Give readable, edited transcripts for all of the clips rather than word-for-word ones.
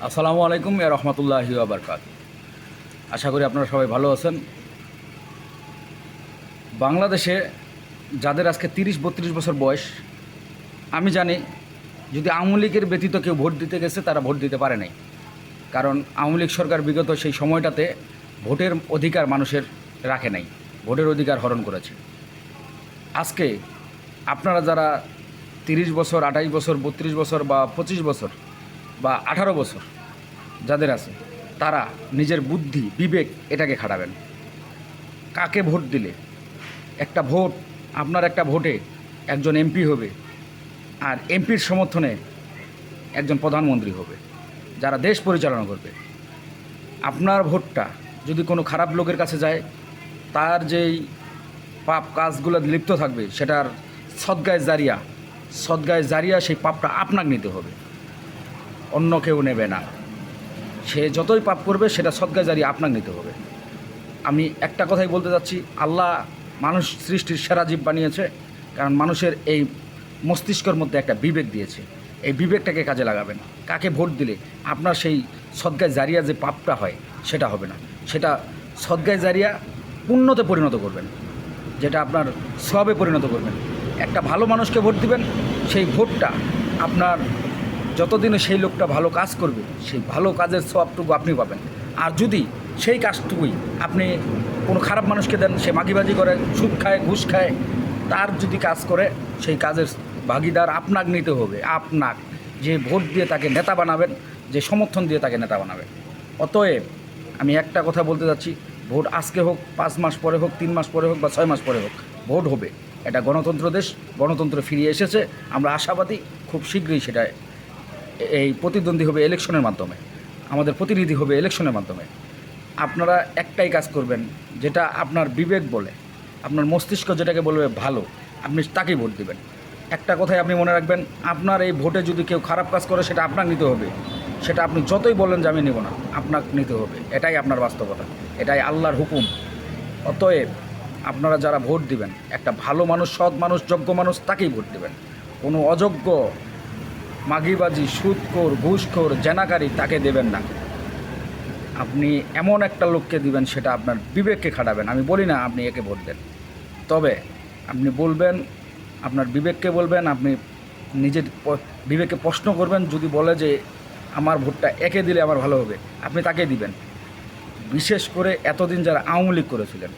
আসসালামু আলাইকুম রহমতুল্লাহি ওয়া বারাকাতুহু। আশা করি আপনারা সবাই ভালো আছেন। বাংলাদেশে যাদের আজকে ৩০-৩২ বছর বয়স, আমি জানি যদি আওয়ামী লীগের ব্যতীত কেউ ভোট দিতে গেছে তারা ভোট দিতে পারে নাই। কারণ আওয়ামী লীগ সরকার বিগত সেই সময়টাতে ভোটের অধিকার মানুষের রাখে নাই, ভোটের অধিকার হরণ করেছে। আজকে আপনারা যারা ৩০ বছর, ২৮ বছর, ৩২ বছর বা ২৫ বছর বা ১৮ বছর যাদের আছে, তারা নিজের বুদ্ধি বিবেক এটাকে খাটাবেন। কাকে ভোট দিলে একটা ভোট, আপনার একটা ভোটে একজন এমপি হবে, আর এমপির সমর্থনে একজন প্রধানমন্ত্রী হবে যারা দেশ পরিচালনা করবে। আপনার ভোটটা যদি কোনো খারাপ লোকের কাছে যায়, তার যেই পাপ কাজগুলো লিপ্ত থাকবে সেটার সদ্গায় জারিয়া সেই পাপটা আপনাকে নিতে হবে, অন্য কেউ নেবে না। সে যতই পাপ করবে সেটা সদ্গায় জারিয়া আপনাকে নিতে হবে। আমি একটা কথাই বলতে যাচ্ছি, আল্লাহ মানুষ সৃষ্টির সেরা জীব বানিয়েছে, কারণ মানুষের এই মস্তিষ্কের মধ্যে একটা বিবেক দিয়েছে। এই বিবেকটাকে কাজে লাগাবেন। কাকে ভোট দিলে আপনার সেই সদ্গায় জারিয়া যে পাপটা হয় সেটা হবে না, সেটা সদ্গায় জারিয়া পুণ্যতে পরিণত করবেন, যেটা আপনার সবে পরিণত করবেন। একটা ভালো মানুষকে ভোট দিবেন, সেই ভোটটা আপনার যতদিনে সেই লোকটা ভালো কাজ করবে সেই ভালো কাজের সবটুকু আপনি পাবেন। আর যদি সেই কাজটুকুই আপনি কোনো খারাপ মানুষকে দেন, সে মাগিবাজি করে, সুদ খায়, ঘুষ খায়, তার যদি কাজ করে সেই কাজের ভাগিদার আপনাকে নিতে হবে। আপনাকে যে ভোট দিয়ে তাকে নেতা বানাবেন, যে সমর্থন দিয়ে তাকে নেতা বানাবেন। অতএব আমি একটা কথা বলতে যাচ্ছি, ভোট আজকে হোক, 5 মাস পরে হোক, 3 মাস পরে হোক বা 6 মাস পরে হোক, ভোট হবে। এটা গণতন্ত্র দেশ, গণতন্ত্র ফিরিয়ে এসেছে। আমরা আশাবাদী খুব শীঘ্রই সেটা এই প্রতিদ্বন্দ্বী হবে ইলেকশনের মাধ্যমে, আমাদের প্রতিনিধি হবে ইলেকশনের মাধ্যমে। আপনারা একটাই কাজ করবেন, যেটা আপনার বিবেক বলে, আপনার মস্তিষ্ক যেটাকে বলবে ভালো, আপনি তাকেই ভোট দেবেন। একটা কথাই আপনি মনে রাখবেন, আপনার এই ভোটে যদি কেউ খারাপ কাজ করে সেটা আপনাকে নিতে হবে। সেটা আপনি যতই বলেন যে আমি নেব না, আপনাকে নিতে হবে। এটাই আপনার বাস্তবতা, এটাই আল্লাহর হুকুম। অতএব আপনারা যারা ভোট দিবেন, একটা ভালো মানুষ, সৎ মানুষ, যোগ্য মানুষ, তাকেই ভোট দেবেন। কোনো অযোগ্য, মাগিবাজি, সুদখোর, ঘুষখোর, জেনাকারী তাকে দেবেন না। আপনি এমন একটা লোককে দিবেন, সেটা আপনার বিবেককে খাটাবেন। আমি বলি না আপনি একে ভোট দেন, তবে আপনি বলবেন, আপনার বিবেককে বলবেন, আপনি নিজের বিবেককে প্রশ্ন করবেন। যদি বলে যে আমার ভোটটা একে দিলে আমার ভালো হবে, আপনি তাকে দিবেন। বিশেষ করে এতদিন যারা আওয়ামী লীগ করেছিলেন,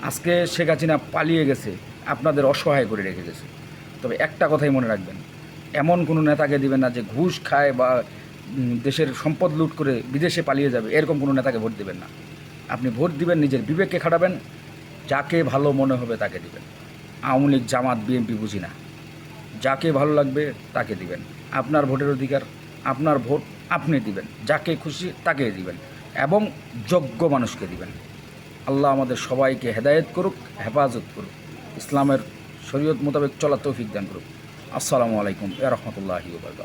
আজকে শেখ হাসিনা পালিয়ে গেছে, আপনাদের অসহায় করে রেখে গেছে। তবে একটা কথাই মনে রাখবেন, এমন কোনো নেতাকে দিবেন না যে ঘুষ খায় বা দেশের সম্পদ লুট করে বিদেশে পালিয়ে যাবে, এরকম কোনো নেতাকে ভোট দিবেন না। আপনি ভোট দিবেন, নিজের বিবেককে খাটাবেন, যাকে ভালো মনে হবে তাকে দিবেন। আওয়ামী লীগ, জামাত, বিএনপি বুঝি না, যাকে ভালো লাগবে তাকে দিবেন। আপনার ভোটের অধিকার, আপনার ভোট আপনি দিবেন, যাকে খুশি তাকে দিবেন, এবং যোগ্য মানুষকে দিবেন। আল্লাহ আমাদের সবাইকে হেদায়েত করুক, হেফাজত করুক, ইসলামের শরীয়ত মোতাবেক চলার তৌফিক দান করুক। আসসালামু আলাইকুম ওয়া রাহমাতুল্লাহি ওয়া বারাকাতুহু।